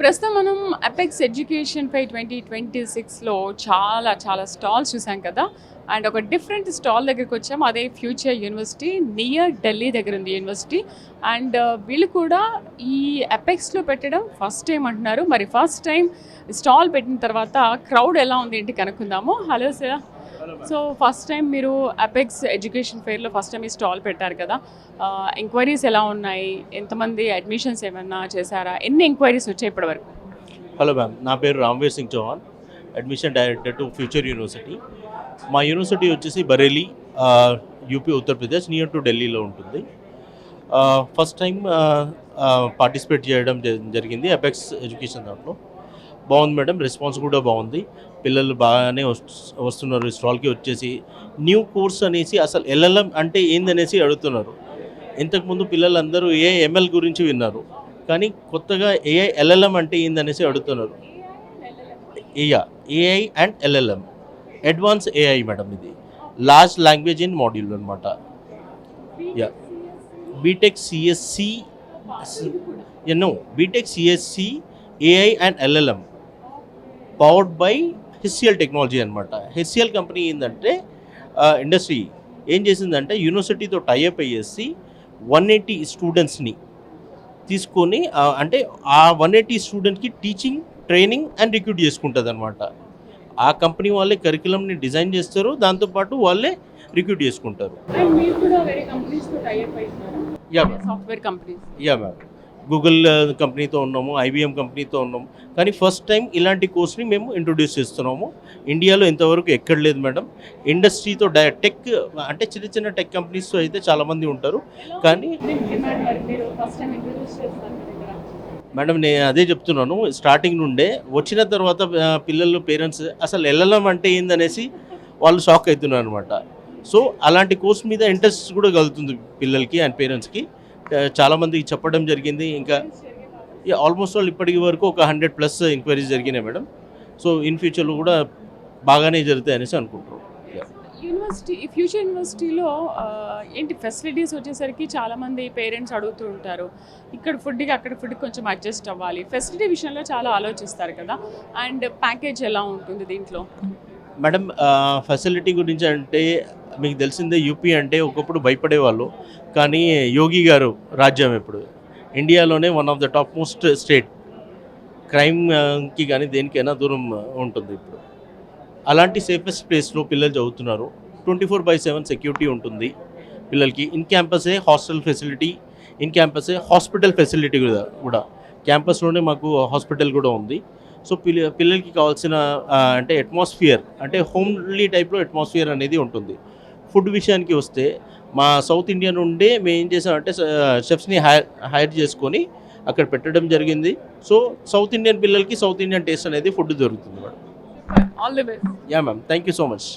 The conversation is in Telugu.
ప్రస్తుతం మనం అపెక్స్ ఎడ్యుకేషన్ ఫై 2026లో చాలా స్టాల్స్ చూసాం కదా. అండ్ ఒక డిఫరెంట్ స్టాల్ దగ్గరికి వచ్చాం. అదే ఫ్యూచర్ యూనివర్సిటీ నియర్ ఢిల్లీ దగ్గర ఉంది యూనివర్సిటీ. అండ్ వీళ్ళు కూడా ఈ అపెక్స్లో పెట్టడం ఫస్ట్ టైం అంటున్నారు. మరి ఫస్ట్ టైం స్టాల్ పెట్టిన తర్వాత క్రౌడ్ ఎలా ఉంది ఏంటి కనుక్కుందాము. Hello sir, so first time మీరు అపెక్స్ ఎడ్యుకేషన్ ఫెయిర్లో ఫస్ట్ టైం ఈ స్టాల్ పెట్టారు కదా. ఎంక్వైరీస్ ఎలా ఉన్నాయి, ఎంతమంది అడ్మిషన్స్ ఏమన్నా చేశారా, ఎన్ని ఎంక్వైరీస్ వచ్చాయి ఇప్పటివరకు? హలో మ్యామ్, నా పేరు Ramveer Singh Chauhan, admission director to future university. మా యూనివర్సిటీ వచ్చేసి Bareilly, UP, Uttar Pradesh, near to ఢిల్లీలో ఉంటుంది. ఫస్ట్ టైం పార్టిసిపేట్ చేయడం జరిగింది అపెక్స్ ఎడ్యుకేషన్ దాంట్లో. బాగుంది మేడం, రెస్పాన్స్ కూడా బాగుంది. పిల్లలు బాగానే వస్తున్నారు స్టాల్కి వచ్చేసి. న్యూ కోర్స్ అనేసి అసలు ఎల్ఎల్ఎం అంటే ఏందనేసి అడుగుతున్నారు. ఇంతకుముందు పిల్లలందరూ ఏఐఎంఎల్ గురించి విన్నారు, కానీ కొత్తగా ఏఐ ఎల్ఎల్ఎం అంటే ఏందనేసి అడుగుతున్నారు. AI and LLM advance AI madam, ఇది లార్జ్ లాంగ్వేజ్ ఇన్ మాడ్యూల్ అనమాట. B Tech CSC B Tech CSC AI and LLM powered by HCL technology అనమాట. హెచ్సిఎల్ కంపెనీ ఏంటంటే ఇండస్ట్రీ ఏం చేసిందంటే యూనివర్సిటీతో టైఅప్ అయ్యేసి 180 స్టూడెంట్స్ని తీసుకొని, అంటే ఆ 180 స్టూడెంట్కి టీచింగ్, ట్రైనింగ్ అండ్ రిక్రూట్ చేసుకుంటుంది అనమాట. ఆ కంపెనీ వాళ్ళే కరికులంని డిజైన్ చేస్తారు, దాంతోపాటు వాళ్ళే రిక్రూట్ చేసుకుంటారు. యా మ్యామ్, గూగుల్ కంపెనీతో ఉన్నాము, ఐబిఎం కంపెనీతో ఉన్నాము. కానీ ఫస్ట్ టైం ఇలాంటి కోర్స్ని మేము ఇంట్రొడ్యూస్ చేస్తున్నాము. ఇండియాలో ఇంతవరకు ఎక్కడ లేదు మేడం. ఇండస్ట్రీతో టెక్ అంటే చిన్న టెక్ కంపెనీస్తో అయితే చాలామంది ఉంటారు, కానీ మేడం నేను అదే చెప్తున్నాను. స్టార్టింగ్ నుండే వచ్చిన తర్వాత పిల్లలు, పేరెంట్స్ అసలు ఎల్ఎల్ఎం అంటే ఏందనేసి వాళ్ళు షాక్ అవుతున్నారు అనమాట. సో అలాంటి కోర్స్ మీద ఇంట్రెస్ట్ కూడా కలుగుతుంది పిల్లలకి అండ్ పేరెంట్స్కి. చాలామందికి చెప్పడం జరిగింది. ఇంకా ఆల్మోస్ట్ వాళ్ళు ఇప్పటికి వరకు ఒక 100+ ఎంక్వైరీస్ జరిగినాయి మేడం. సో ఇన్ ఫ్యూచర్లో కూడా బాగానే జరుగుతాయి అనేసి అనుకుంటున్నాం. యూనివర్సిటీ, ఫ్యూచర్ యూనివర్సిటీలో ఏంటి ఫెసిలిటీస్ వచ్చేసరికి చాలామంది పేరెంట్స్ అడుగుతూ ఉంటారు, ఇక్కడ ఫుడ్కి అక్కడ ఫుడ్కి కొంచెం అడ్జస్ట్ అవ్వాలి, ఫెసిలిటీ విషయంలో చాలా ఆలోచిస్తారు కదా. అండ్ ప్యాకేజ్ ఎలా ఉంటుంది దీంట్లో? మేడం ఫెసిలిటీ గురించి అంటే మీకు తెలిసిందే, యూపీ అంటే ఒకప్పుడు భయపడేవాళ్ళు, కానీ యోగి గారు రాజ్యం ఇప్పుడు ఇండియాలోనే one of the top most state. క్రైమ్కి కానీ దేనికైనా దూరం ఉంటుంది ఇప్పుడు. అలాంటి సేఫెస్ట్ ప్లేస్లో పిల్లలు చదువుతున్నారు. 24/7 సెక్యూరిటీ ఉంటుంది పిల్లలకి. ఇన్ క్యాంపసే హాస్టల్ ఫెసిలిటీ, ఇన్ క్యాంపసే హాస్పిటల్ ఫెసిలిటీ కూడా. క్యాంపస్లోనే మాకు హాస్పిటల్ కూడా ఉంది. సో పిల్లలకి కావాల్సిన అంటే అట్మాస్ఫియర్, అంటే హోమ్లీ టైప్లో అట్మాస్ఫియర్ అనేది ఉంటుంది. ఫుడ్ విషయానికి వస్తే మా సౌత్ ఇండియా నుండే మేము ఏం చేసామంటే షెఫ్స్ని హైర్ చేసుకొని అక్కడ పెట్టడం జరిగింది. సో సౌత్ ఇండియన్ పిల్లలకి సౌత్ ఇండియన్ టేస్ట్ అనేది ఫుడ్ దొరుకుతుంది madam. All the best. Yeah ma'am, thank you so much.